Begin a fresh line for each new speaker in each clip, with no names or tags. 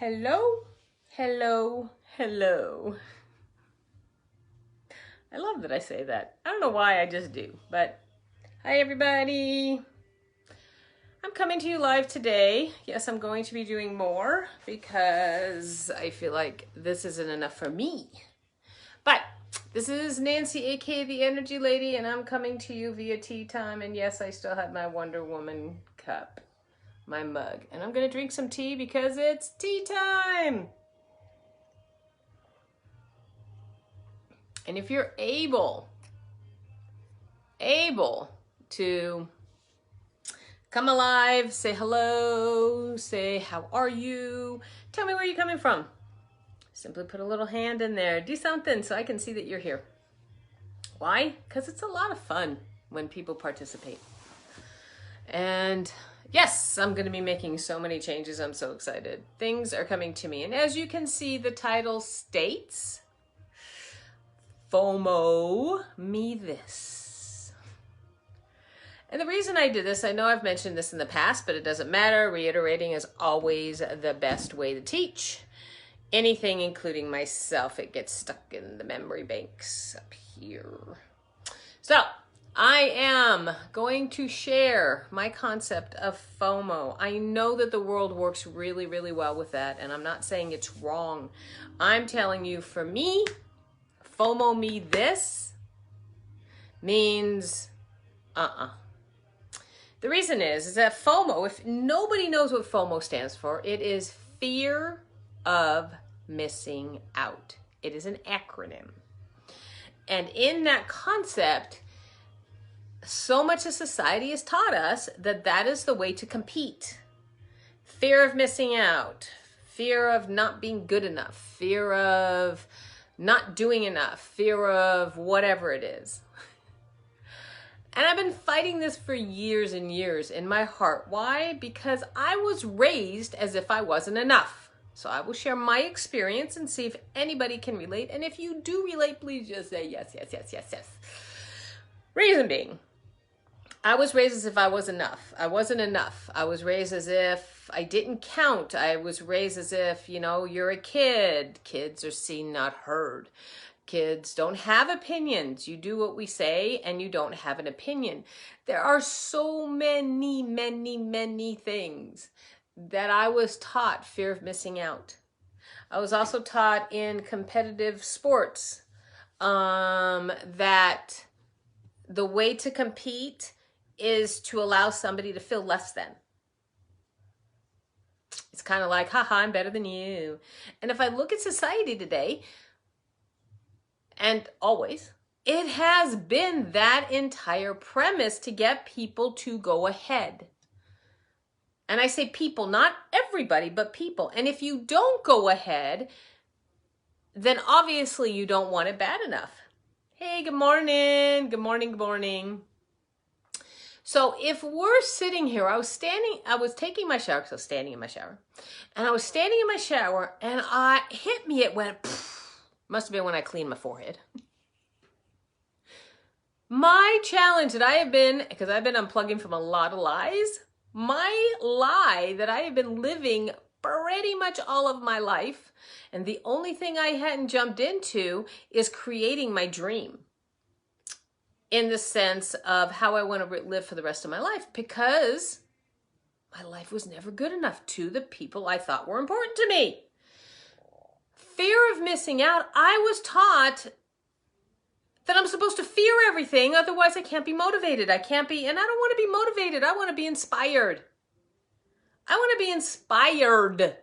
Hello, hello, hello. I love that I say that. I don't know why, I just do. But hi, everybody. I'm coming to you live today. Yes, I'm going to be doing more because I feel like this isn't enough for me. But this is Nancy, aka the Energy Lady, and I'm coming to you via Teatime. And yes, I still have my Wonder Woman cup, my mug. And I'm going to drink some tea because it's tea time. And if you're able to come alive, say hello, say how are you, tell me where you're coming from. Simply put a little hand in there. Do something so I can see that you're here. Why? Because it's a lot of fun when people participate. And yes, I'm going to be making so many changes. I'm so excited. Things are coming to me. And as you can see, the title states, FOMO me this. And the reason I did this, I know I've mentioned this in the past, but it doesn't matter. Reiterating is always the best way to teach. Anything, including myself, it gets stuck in the memory banks up here. So I am going to share my concept of FOMO. I know that the world works really, really well with that, and I'm not saying it's wrong. I'm telling you, for me, FOMO me this means The reason is that FOMO, if nobody knows what FOMO stands for, it is fear of missing out. It is an acronym. And in that concept, so much of society has taught us that that is the way to compete. Fear of missing out, fear of not being good enough, fear of not doing enough, fear of whatever it is. And I've been fighting this for years and years in my heart. Why? Because I was raised as if I wasn't enough. So I will share my experience and see if anybody can relate. And if you do relate, please just say yes, yes, yes, yes, yes. Reason being, I was raised as if I was enough. I wasn't enough. I was raised as if I didn't count. I was raised as if, you know, you're a kid. Kids are seen, not heard. Kids don't have opinions. You do what we say and you don't have an opinion. There are so many, many, many things that I was taught fear of missing out. I was also taught in competitive sports that the way to compete is to allow somebody to feel less than. It's kind of like, haha, I'm better than you. And if I look at society today, and always, it has been that entire premise to get people to go ahead. And I say people, not everybody, but people. And if you don't go ahead, then obviously you don't want it bad enough. Hey, good morning. Good morning, good morning. So if we're sitting here, I was taking my shower because I was standing in my shower. And I was standing in my shower and it went, pfft. Must have been when I cleaned my forehead. My challenge that I have been, because I've been unplugging from a lot of lies, my lie that I have been living pretty much all of my life, and the only thing I hadn't jumped into is creating my dream in the sense of how I want to live for the rest of my life, because my life was never good enough to the people I thought were important to me. Fear of missing out, I was taught that I'm supposed to fear everything, otherwise I can't be motivated. I don't want to be motivated. I want to be inspired. I want to be inspired.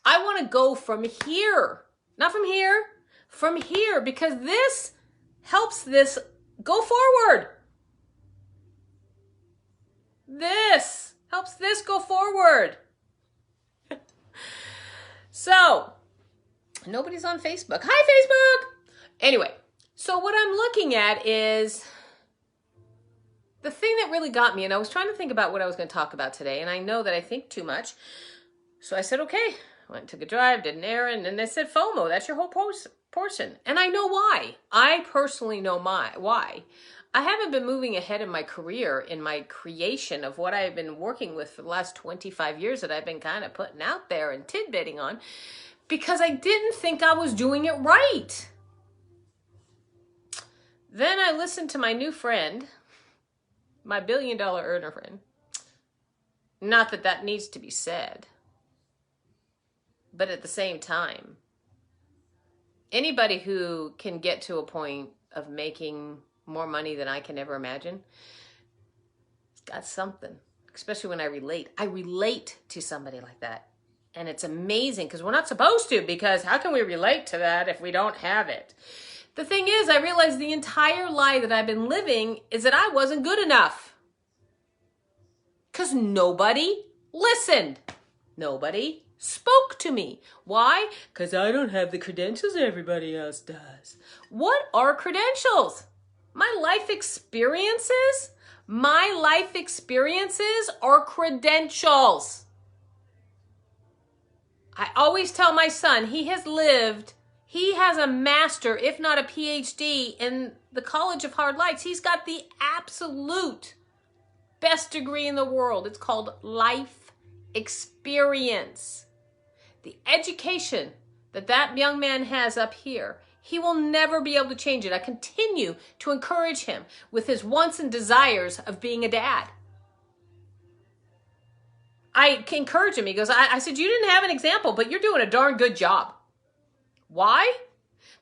I want to go from here, not from here, from here, because this helps this go forward. This helps this go forward. So, nobody's on Facebook. Hi, Facebook! Anyway, so what I'm looking at is the thing that really got me, and I was trying to think about what I was going to talk about today, and I know that I think too much. So I said, okay, went, took a drive, did an errand, and they said, FOMO, that's your whole portion. And I know why. I personally know why. I haven't been moving ahead in my career, in my creation of what I've been working with for the last 25 years that I've been kind of putting out there and tidbitting on, because I didn't think I was doing it right. Then I listened to my new friend, my $1 billion earner friend. Not that that needs to be said, but at the same time, anybody who can get to a point of making more money than I can ever imagine, it's got something, especially when I relate. I relate to somebody like that. And it's amazing because we're not supposed to, because how can we relate to that if we don't have it? The thing is, I realized the entire lie that I've been living is that I wasn't good enough. Because nobody listened. Nobody spoke to me. Why? Because I don't have the credentials everybody else does. What are credentials? My life experiences? My life experiences are credentials. I always tell my son, he has a master, if not a PhD, in the College of Hard Lights. He's got the absolute best degree in the world. It's called life experience. The education that young man has up here, he will never be able to change it. I continue to encourage him with his wants and desires of being a dad. I encourage him. He goes, I said, you didn't have an example, but you're doing a darn good job. Why?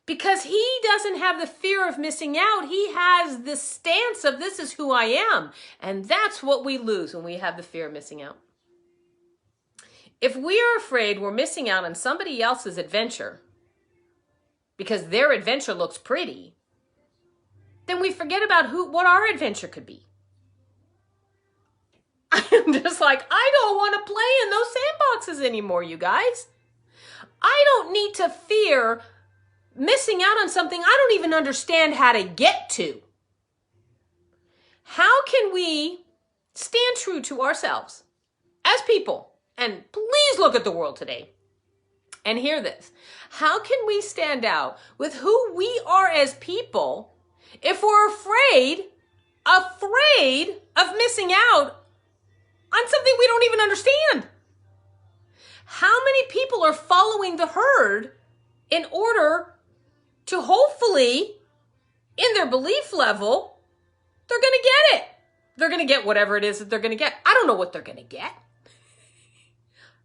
Because he doesn't have the fear of missing out. He has the stance of this is who I am. And that's what we lose when we have the fear of missing out. If we are afraid we're missing out on somebody else's adventure because their adventure looks pretty, then we forget about what our adventure could be. I'm just like, I don't want to play in those sandboxes anymore, you guys. I don't need to fear missing out on something I don't even understand how to get to. How can we stand true to ourselves as people? And please look at the world today and hear this. How can we stand out with who we are as people if we're afraid of missing out on something we don't even understand? How many people are following the herd in order to hopefully, in their belief level, they're going to get it. They're going to get whatever it is that they're going to get. I don't know what they're going to get.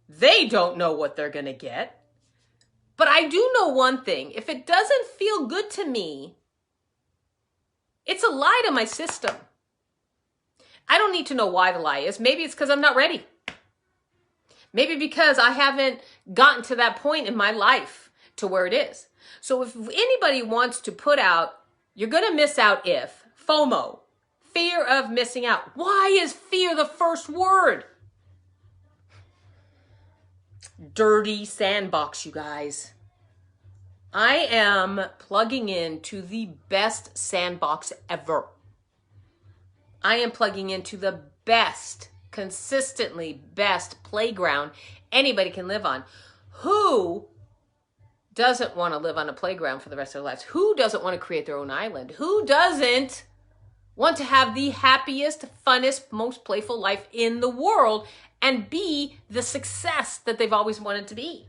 They don't know what they're going to get. But I do know one thing. If it doesn't feel good to me, it's a lie to my system. I don't need to know why the lie is. Maybe it's because I'm not ready. Maybe because I haven't gotten to that point in my life to where it is. So if anybody wants to put out, you're going to miss out if, FOMO, fear of missing out. Why is fear the first word? Dirty sandbox, you guys. I am plugging into the best sandbox ever. I am plugging into the best, consistently best playground anybody can live on. Who doesn't want to live on a playground for the rest of their lives? Who doesn't want to create their own island? Who doesn't want to have the happiest, funnest, most playful life in the world and be the success that they've always wanted to be?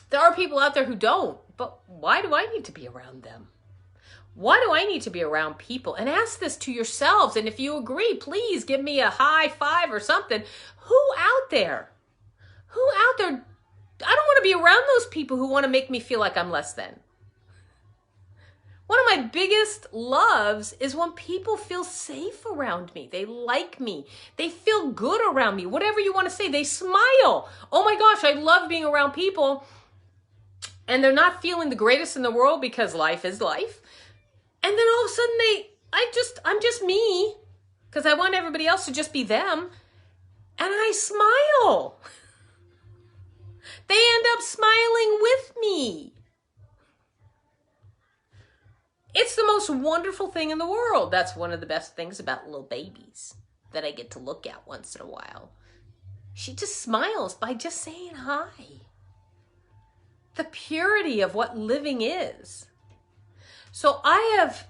There are people out there who don't, but why do I need to be around them? Why do I need to be around people? And ask this to yourselves. And if you agree, please give me a high five or something. Who out there? I don't want to be around those people who want to make me feel like I'm less than. One of my biggest loves is when people feel safe around me. They like me. They feel good around me. Whatever you want to say, they smile. Oh my gosh, I love being around people. And they're not feeling the greatest in the world because life is life. And then all of a sudden I'm just me because I want everybody else to just be them. And I smile. They end up smiling with me. It's the most wonderful thing in the world. That's one of the best things about little babies that I get to look at once in a while. She just smiles by just saying hi. The purity of what living is. So I have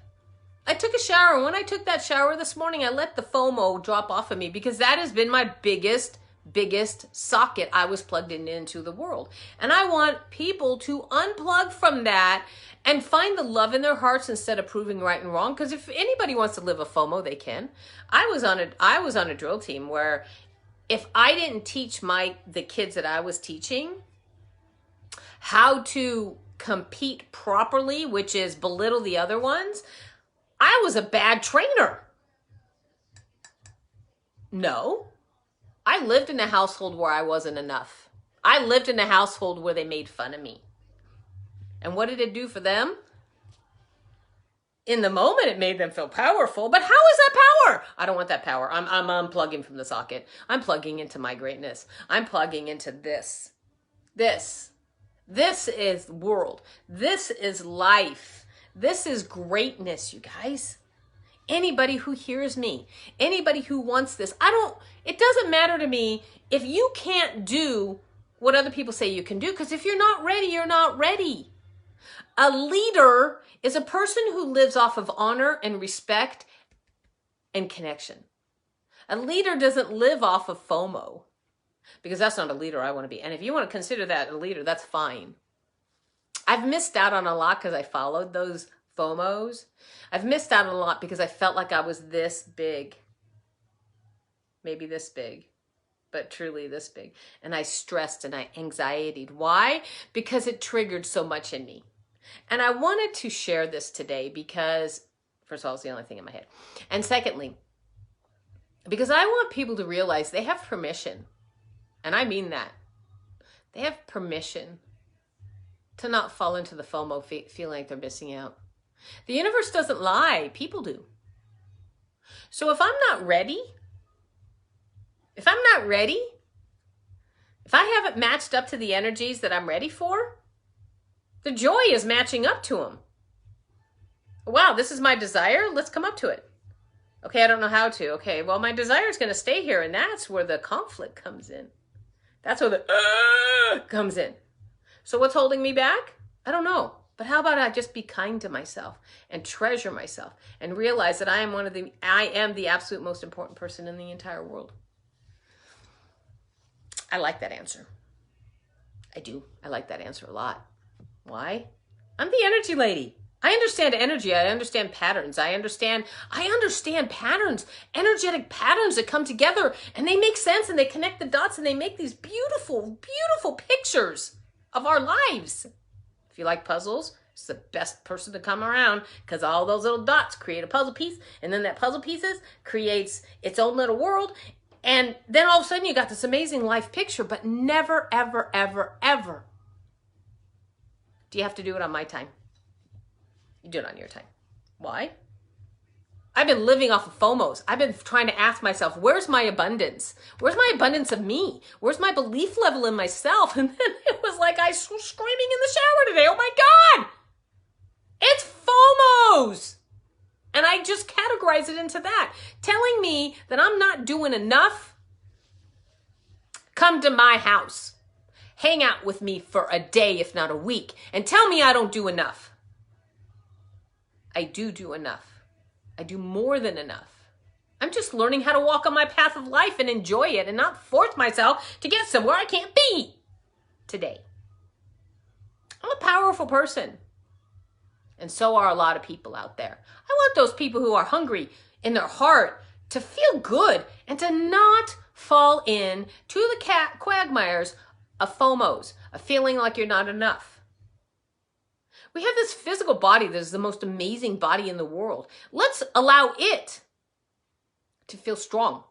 I took a shower, and when I took that shower this morning, I let the FOMO drop off of me because that has been my biggest socket I was plugged into the world. And I want people to unplug from that and find the love in their hearts instead of proving right and wrong. Because if anybody wants to live a FOMO, they can. I was on a drill team where if I didn't teach the kids that I was teaching how to compete properly, which is belittle the other ones, I was a bad trainer. No. I lived in a household where I wasn't enough. I lived in a household where they made fun of me. And what did it do for them? In the moment, it made them feel powerful. But how is that power? I don't want that power. I'm unplugging from the socket. I'm plugging into my greatness. I'm plugging into this. This is world. This is life. This is greatness, you guys. Anybody who hears me, anybody who wants this, it doesn't matter to me if you can't do what other people say you can do, because if you're not ready, you're not ready. A leader is a person who lives off of honor and respect and connection. A leader doesn't live off of FOMO, because that's not a leader I want to be. And if you want to consider that a leader, that's fine. I've missed out on a lot because I followed those FOMOs. I've missed out on a lot because I felt like I was this big. Maybe this big, but truly this big. And I stressed and I anxietied. Why? Because it triggered so much in me. And I wanted to share this today because, first of all, it's the only thing in my head. And secondly, because I want people to realize they have permission. And I mean that. They have permission to not fall into the FOMO feeling like they're missing out. The universe doesn't lie. People do. So if I'm not ready, if I haven't matched up to the energies that I'm ready for, the joy is matching up to them. Wow, this is my desire. Let's come up to it. Okay, I don't know how to. Okay, well, my desire is going to stay here, and that's where the conflict comes in. That's where the comes in. So what's holding me back? I don't know. But how about I just be kind to myself and treasure myself and realize that I am the absolute most important person in the entire world. I like that answer. I do. I like that answer a lot. Why? I'm the energy lady. I understand energy. I understand patterns. I understand patterns, energetic patterns that come together and they make sense and they connect the dots and they make these beautiful, beautiful pictures of our lives. If you like puzzles, it's the best person to come around because all those little dots create a puzzle piece, and then that puzzle pieces creates its own little world, and then all of a sudden you got this amazing life picture. But never, ever, ever, ever do you have to do it on my time. You do it on your time. Why? I've been living off of FOMOs. I've been trying to ask myself, where's my abundance? Where's my abundance of me? Where's my belief level in myself? And then it was like I was screaming in the shower today. Oh my God! It's FOMOs! And I just categorize it into that. Telling me that I'm not doing enough. Come to my house. Hang out with me for a day, if not a week. And tell me I don't do enough. I do enough. I do more than enough. I'm just learning how to walk on my path of life and enjoy it and not force myself to get somewhere I can't be today. I'm a powerful person. And so are a lot of people out there. I want those people who are hungry in their heart to feel good and to not fall in to the quagmires of FOMOs, of feeling like you're not enough. We have this physical body that is the most amazing body in the world. Let's allow it to feel strong.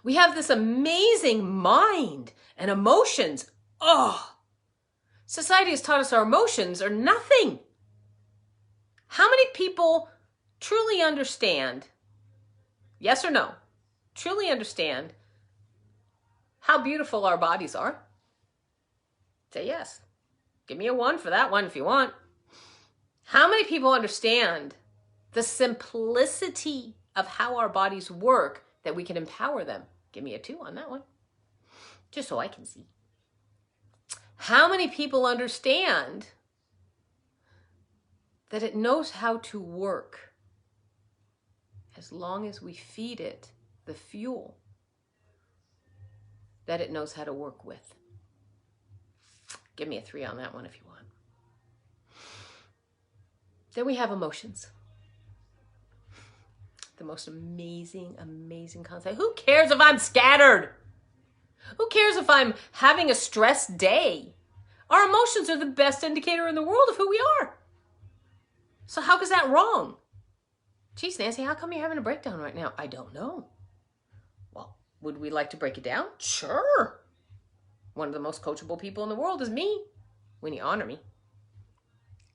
We have this amazing mind and emotions. Oh, society has taught us our emotions are nothing. How many people truly understand, yes or no, truly understand how beautiful our bodies are? Say yes. Give me a 1 for that one if you want. How many people understand the simplicity of how our bodies work, that we can empower them? Give me a 2 on that one, just so I can see. How many people understand that it knows how to work as long as we feed it the fuel that it knows how to work with. Give me a 3 on that one if you want. Then we have emotions. The most amazing, amazing concept. Who cares if I'm scattered? Who cares if I'm having a stressed day? Our emotions are the best indicator in the world of who we are. So how is that wrong? Geez, Nancy, how come you're having a breakdown right now? I don't know. Well, would we like to break it down? Sure. One of the most coachable people in the world is me, when you honor me.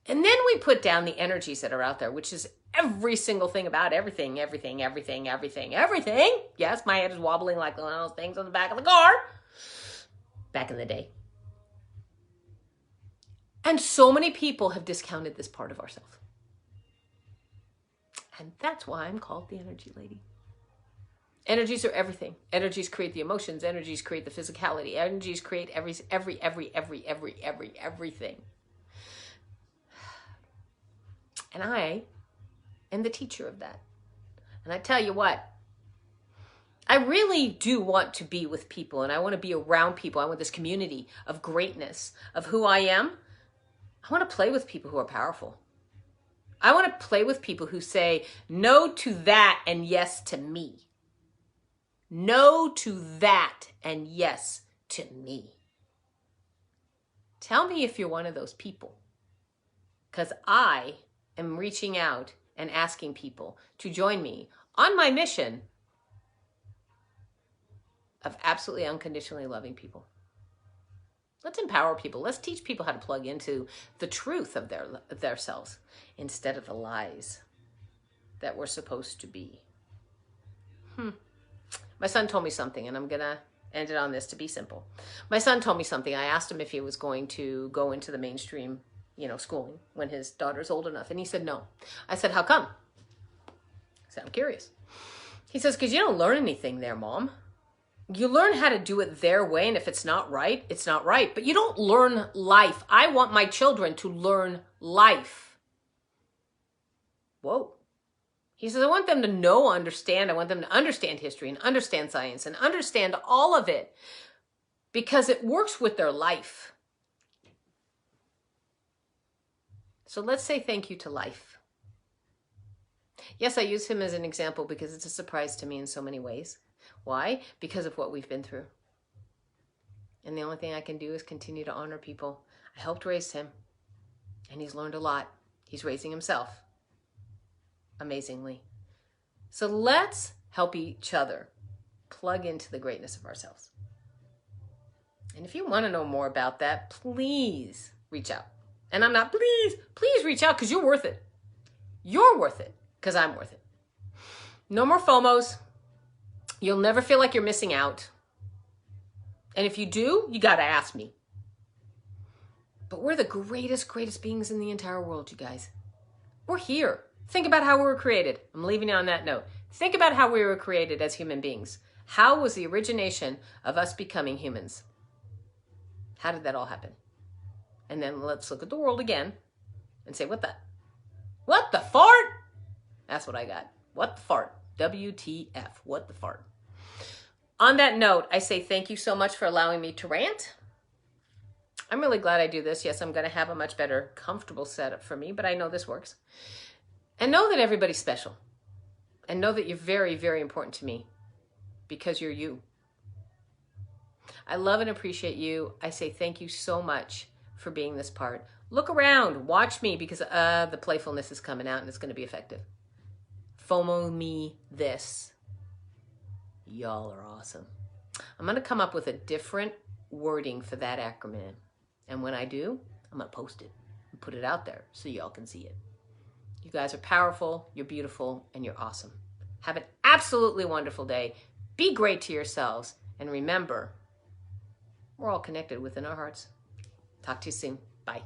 And then we put down the energies that are out there, which is every single thing about everything. Yes, my head is wobbling like one of those things on the back of the car. Back in the day. And so many people have discounted this part of ourselves. And that's why I'm called the energy lady. Energies are everything. Energies create the emotions. Energies create the physicality. Energies create everything. And I am the teacher of that. And I tell you what, I really do want to be with people, and I want to be around people. I want this community of greatness, of who I am. I want to play with people who are powerful. I want to play with people who say no to that and yes to me. No to that and yes to me. Tell me if you're one of those people, because I am reaching out and asking people to join me on my mission of absolutely unconditionally loving people. Let's empower people. Let's teach people how to plug into the truth of their selves instead of the lies that we're supposed to be. My son told me something, and I'm going to end it on this to be simple. My son told me something. I asked him if he was going to go into the mainstream, schooling when his daughter's old enough. And he said no. I said, how come? I said, I'm curious. He says, because you don't learn anything there, Mom. You learn how to do it their way, and if it's not right, it's not right. But you don't learn life. I want my children to learn life. Whoa. He says, I want them to understand. I want them to understand history and understand science and understand all of it because it works with their life. So let's say thank you to life. Yes, I use him as an example because it's a surprise to me in so many ways. Why? Because of what we've been through. And the only thing I can do is continue to honor people. I helped raise him, and he's learned a lot. He's raising himself amazingly. So let's help each other plug into the greatness of ourselves. And if you want to know more about that, please reach out. And I'm not, please reach out because you're worth it. You're worth it because I'm worth it. No more FOMOs. You'll never feel like you're missing out. And if you do, you got to ask me. But we're the greatest beings in the entire world, you guys. We're here. Think about how we were created. I'm leaving you on that note. Think about how we were created as human beings. How was the origination of us becoming humans? How did that all happen? And then let's look at the world again and say, what the fart? That's what I got. What the fart? WTF. What the fart? On that note, I say thank you so much for allowing me to rant. I'm really glad I do this. Yes, I'm going to have a much better, comfortable setup for me, but I know this works. And know that everybody's special. And know that you're very, very important to me because you're you. I love and appreciate you. I say thank you so much for being this part. Look around. Watch me because the playfulness is coming out and it's going to be effective. FOMO me this. Y'all are awesome. I'm going to come up with a different wording for that acronym. And when I do, I'm going to post it and put it out there so y'all can see it. You guys are powerful, you're beautiful, and you're awesome. Have an absolutely wonderful day. Be great to yourselves. And remember, we're all connected within our hearts. Talk to you soon. Bye.